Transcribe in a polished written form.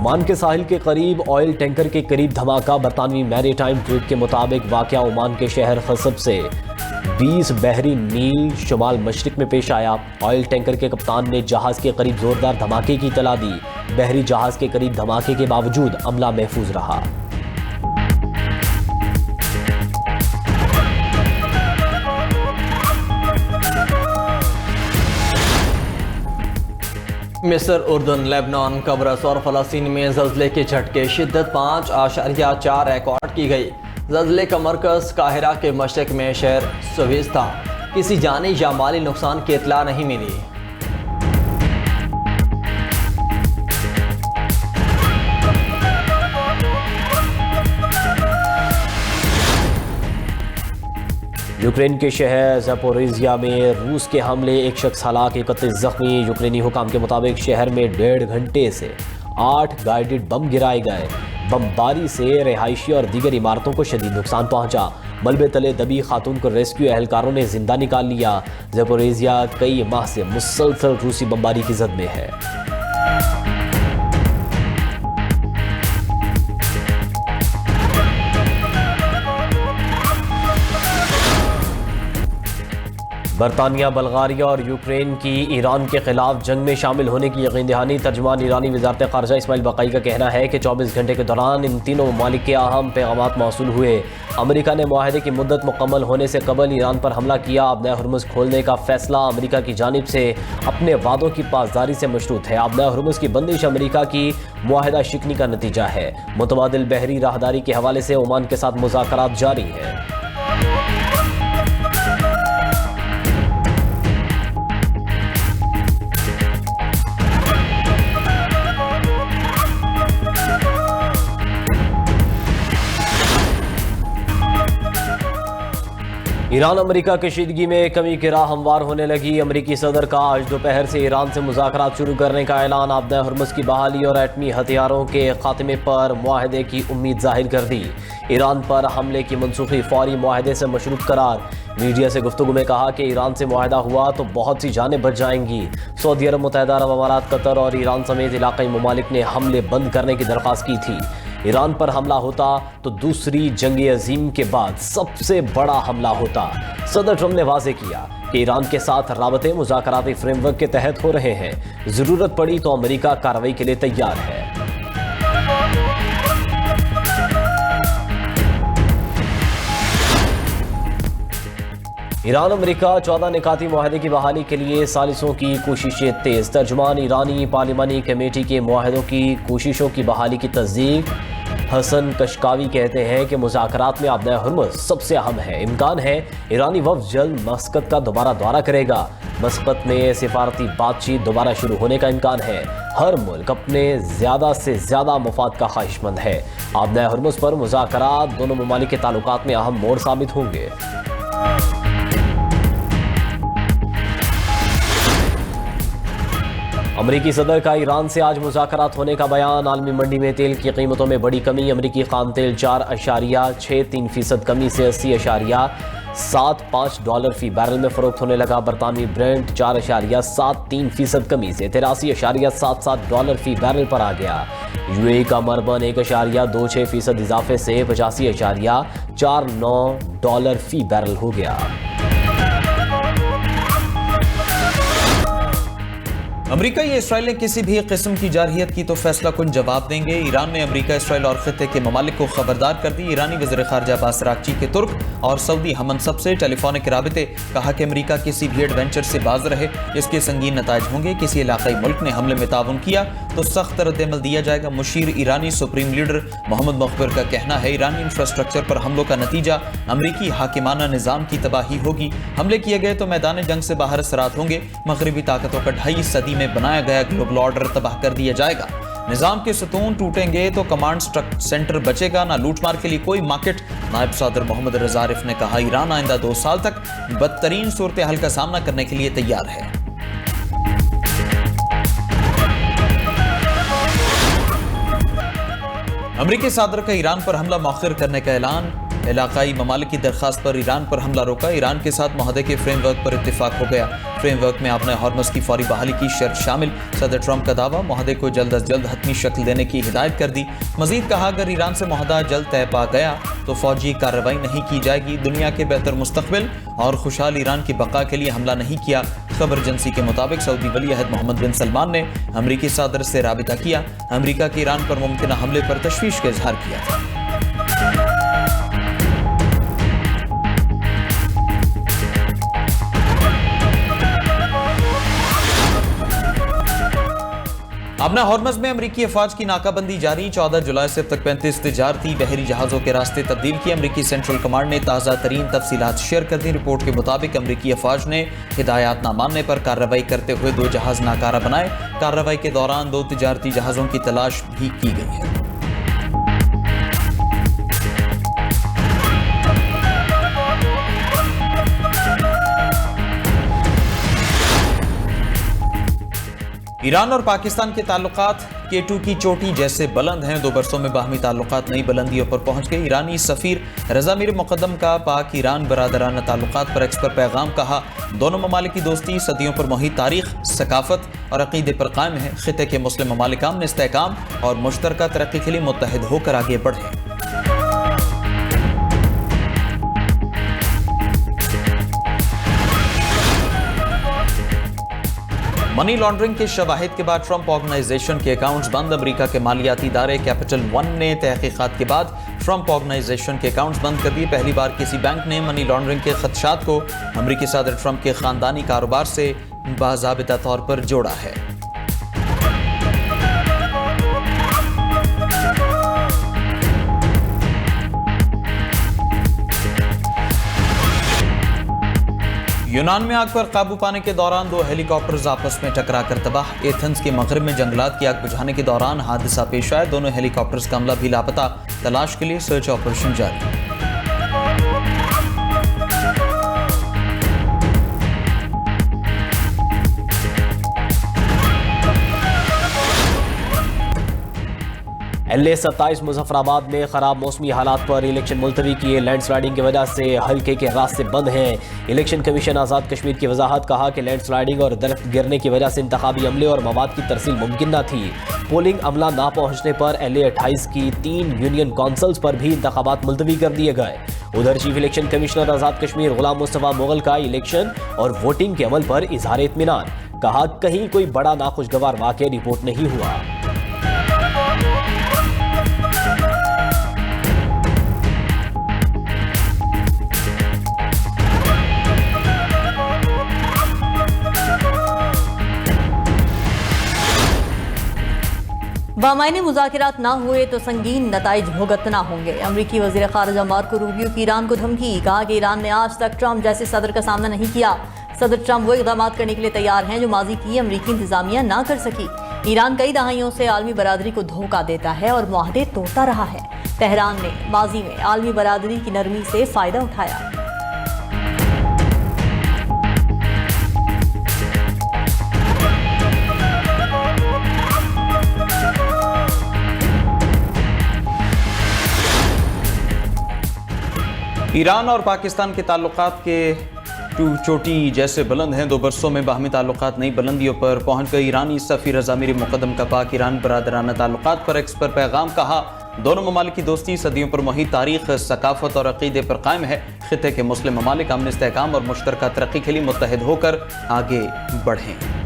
Oman के साहिल के करीब ऑयल टैंकर के करीब धमाका। बरतानवी मैरीटाइम ट्वीट के मुताबिक वाकया ओमान के शहर खसब से 20 बहरी मील शुमाल मशरिक में पेश आया। ऑयल टैंकर के कप्तान ने जहाज के करीब जोरदार धमाके की इतला दी। बहरी जहाज के करीब धमाके के बावजूद अमला महफूज रहा। मिस्र, उर्दन, लेबनान, कब्रस और फ़लस्तीन में ज़ल्ज़ले के झटके शिद्दत 5.4 रिकॉर्ड की गई। ज़ल्ज़ले का मरकज़ काहिरा के मशरक़ में शहर सुवेज़ था। किसी जानी या माली नुकसान की इत्तला नहीं मिली। यूक्रेन के शहर ज़पोरिज़िया में रूस के हमले, एक शख्स हलाक, 31 जख्मी। यूक्रेनी हुकाम के मुताबिक शहर में 1.5 घंटे से 8 गाइडेड बम गिराए गए। बमबारी से रिहायशी और दीगर इमारतों को शदीद नुकसान पहुंचा। मलबे तले दबी खातून को रेस्क्यू एहलकारों ने जिंदा निकाल लिया। ज़पोरिज़िया कई माह से मुसलसल रूसी बमबारी की जद में है। बरतानिया, बल्गारिया और यूक्रेन की ईरान के खिलाफ जंग में शामिल होने की यकीन दहानी। तर्जुमान ईरानी वज़ारत ख़ारजा इस्माइल बक़ाई का कहना है कि 24 घंटे के दौरान इन तीनों ममालिक के अहम पैगामात मौसूल हुए। अमेरिका ने मुआहदे की मुद्दत मुकम्मल होने से कबल ईरान पर हमला किया। अब हुर्मुज़ खोलने का फैसला अमेरिका की जानिब से अपने वादों की पासदारी से मशरूत है। अब हुर्मुज़ की बंदिश अमेरिका की मुआहदा शिकनी का नतीजा है। मुतबादिल बहरी राहदारी के हवाले से ओमान के साथ मुज़ाकरात जारी हैं। ईरान अमेरिका कशीदगी में कमी की राह हमवार होने लगी। अमेरिकी सदर का आज दोपहर से ईरान से मुज़ाकरात शुरू करने का ऐलान। आबद हुर्मुज़ की बहाली और एटमी हथियारों के खात्मे पर मुआहदे की उम्मीद जाहिर कर दी। ईरान पर हमले की मनसूखी फौरी मुआहदे से मशरूत करार। मीडिया से गुफ्तगू में कहा कि ईरान से मुआहदा हुआ तो बहुत सी जानें बच जाएंगी। सऊदी अरब, मुत्तहिदा अरब अमारात, कतर और ईरान समेत इलाक़ाई ममालिक ने हमले बंद करने की दरख्वास्त की थी। ईरान पर हमला होता तो दूसरी जंग अजीम के बाद सबसे बड़ा हमला होता। सदर ट्रम्प ने वाज़ेह किया कि ईरान के साथ राबते मुज़ाकराती फ्रेमवर्क के तहत हो रहे हैं। ज़रूरत पड़ी तो अमेरिका कार्रवाई के लिए तैयार है। ईरान अमेरिका 14 निकाती मुआहदे की बहाली के लिए सालिसों की कोशिशें तेज। तर्जुमान ईरानी पार्लिमानी कमेटी के मुआहदों की कोशिशों की बहाली की तस्दीक हसन कशकावी कहते हैं कि मुज़ाकरात में आबद हुर्मुज़ सबसे अहम है। इम्कान है ईरानी वफ़द जल्द मस्कत का दोबारा दौरा करेगा। मस्कत में सिफारती बातचीत दोबारा शुरू होने का इम्कान है। हर मुल्क अपने ज़्यादा से ज़्यादा मुफाद का ख्वाहिशमंद है। आबद हुर्मुज़ पर मुज़ाकरात दोनों ममालिक के ताल्लुकात में अहम मोड़ साबित होंगे। अमरीकी सदर का ईरान से आज मुज़ाकरात होने का बयान। आलमी मंडी में तेल की कीमतों में बड़ी कमी। अमरीकी खाम तेल 4.63% कमी से 80.75 डॉलर फी बैरल में फरोख्त होने लगा। बरतानवी ब्रेंट 4.73% कमी से 83.77 डॉलर फी बैरल पर आ गया। यूएई का मरबन 1.26% इजाफे से 85.49 डॉलर फी बैरल हो गया। अमरीका या इसराइल ने किसी भी किस्म की जारहियत की तो फैसला कुन जवाब देंगे। ईरान ने अमरीका, इसराइल और खित्ते के ममालिक को खबरदार कर दी। ईरानी वज़ीर ख़ारजा अब्बास अराग़ची के तुर्क और सऊदी हमनसब से टेलीफोनिक राबिते। कहा कि अमरीका किसी भी एडवेंचर से बाज रहे, इसके संगीन नताइज होंगे। किसी इलाक़ाई मुल्क ने हमले में ताउन किया तो सख्त रद्द-ए-अमल दिया जाएगा। मुशीर ईरानी सुप्रीम लीडर मोहम्मद मुख़बिर का कहना है ईरानी इंफ्रास्ट्रक्चर पर हमलों का नतीजा अमरीकी हाकिमाना निज़ाम की तबाही होगी। हमले किए गए तो मैदान जंग से बाहर असरात होंगे। मगरबी ताकतों का 2.5 सदी में बनाया गया ग्लोबल ऑर्डर तबाह कर दिया जाएगा। निजाम के सतून टूटेंगे तो कमांड सेंटर बचेगा, ना लूटमार के लिए कोई मार्केट। नायब सदर मोहम्मद रजा आरिफ ने कहा ईरान आइंदा 2 साल तक बदतरीन सूरत हाल का सामना करने के लिए तैयार है। अमरीकी सदर का ईरान पर हमला मौखर करने का ऐलान। इलाकाई ममालिक की दरख्वास्त पर ईरान पर हमला रोका। ईरान के साथ मुआहदे के फ्रेमवर्क पर इत्तेफाक हो गया। फ्रेमवर्क में आपने हॉर्मस की फौरी बहाली की शर्त शामिल। सदर ट्रंप का दावा, मुआहदे को जल्द अज जल्द हतमी शक्ल देने की हिदायत कर दी। मजीद कहा, अगर ईरान से मुआहदा जल्द तय पा गया तो फौजी कार्रवाई नहीं की जाएगी। दुनिया के बेहतर मुस्तकबिल और खुशहाल ईरान की बका के लिए हमला नहीं किया। खबर एजेंसी के मुताबिक सऊदी वली अहद मोहम्मद बिन सलमान ने अमरीकी सदर से राबिता किया। अमरीका के ईरान पर मुमकिन हमले पर तशवीश का इजहार किया था। अपना हॉर्मस में अमरीकी अफवाज की नाकाबंदी जारी। 14 जुलाई से अब तक 35 तिजारती बहरी जहाज़ों के रास्ते तब्दील किए। अमरीकी सेंट्रल कमांड ने ताज़ा तरीन तफसीलात शेयर कर दी। रिपोर्ट के मुताबिक अमरीकी अफवाज ने हिदायत ना मानने पर कार्रवाई करते हुए 2 जहाज़ नाकारा बनाए। कार्रवाई के दौरान 2 तिजारती जहाज़ों की तलाश भी की गई है। ईरान और पाकिस्तान के ताल्लुकात K2 की चोटी जैसे बुलंद हैं। 2 बरसों में बाहमी ताल्लुकात नई बुलंदियों पर पहुंच गए। ईरानी सफीर रजा मीर मुकद्दम का पाक ईरान बरादराना ताल्लुकात पर एक्स पर पैगाम। कहा, दोनों ममालिक की दोस्ती सदियों पर मोहित तारीख, सकाफत और अकीदे पर कायम है। खिते के मुस्लिम ममालिक अमन, इस्तेहकाम और मुश्तरका तरक्की के लिए मुत्तहिद होकर आगे बढ़े। मनी लॉन्ड्रिंग के शवाहिद के बाद ट्रंप ऑर्गेनाइजेशन के अकाउंट्स बंद। अमेरिका के मालियाती इदारे कैपिटल वन ने तहकीकात के बाद ट्रंप ऑर्गेनाइजेशन के अकाउंट्स बंद कर दिए। पहली बार किसी बैंक ने मनी लॉन्ड्रिंग के खदशात को अमेरिकी सदर ट्रंप के खानदानी कारोबार से बाज़ाबिता तौर पर जोड़ा है। यूनान में आग पर काबू पाने के दौरान 2 हेलीकॉप्टर्स आपस में टकराकर तबाह। एथेंस के मगरिब में जंगलात की आग बुझाने के दौरान हादसा पेश आया। दोनों हेलीकॉप्टर्स का अमला भी लापता। तलाश के लिए सर्च ऑपरेशन जारी। LA-27 मुजफ्फराबाद में खराब मौसमी हालात पर इलेक्शन मुलतवी किए। लैंडस्लाइडिंग की वजह से हल्के के रास्ते बंद हैं। इलेक्शन कमीशन आज़ाद कश्मीर की वजाहत। कहा कि लैंडस्लाइडिंग और दरख्त गिरने की वजह से इंतखाबी अमले और मवाद की तरसील मुमकिन न थी। पोलिंग अमला ना पहुंचने पर LA-28 की 3 यूनियन काउंसिल्स पर भी इंतखाबात मुलतवी कर दिए गए। उधर chief election commissioner Azad Kashmir Ghulam Mustafa Mughal का इलेक्शन और वोटिंग के अमल पर इजहार इत्मीनान। कहा, कहीं कोई बड़ा नाखुशगवार वाक़या रिपोर्ट नहीं हुआ। बामायने मुज़ाकरात ना हुए तो संगीन नताइज भुगतना होंगे। अमरीकी वज़ीर ख़ारिजा मार्को रूबियो की ईरान को धमकी। कहा कि ईरान ने आज तक ट्रंप जैसे सदर का सामना नहीं किया। सदर ट्रंप वो इक़दाम करने के लिए तैयार हैं जो माजी की अमरीकी इंतज़ामिया ना कर सकी। ईरान कई दहाइयों से आलमी बरादरी को धोखा देता है और मुआहदे तोड़ता रहा है। तेहरान ने माजी में आलमी बरादरी की नरमी से फ़ायदा उठाया। ईरान और पाकिस्तान के ताल्लुकात के चोटी जैसे बुलंद हैं। 2 बरसों में बाहमी ताल्लुकात नई बुलंदियों पर पहुंच गए। ईरानी सफीर रजा मीर मुकद्दम का पाक ईरान बरादराना ताल्लुकात पर एक्स पर पैगाम। कहा, दोनों ममालिक की दोस्ती सदियों पर मोहित तारीख, सकाफत और अकीदे पर कायम है। खिते के मुस्लिम ममालिक अमन, इस्तेहकाम और मुश्तरका तरक्की के लिए मुत्तहिद होकर आगे बढ़ें।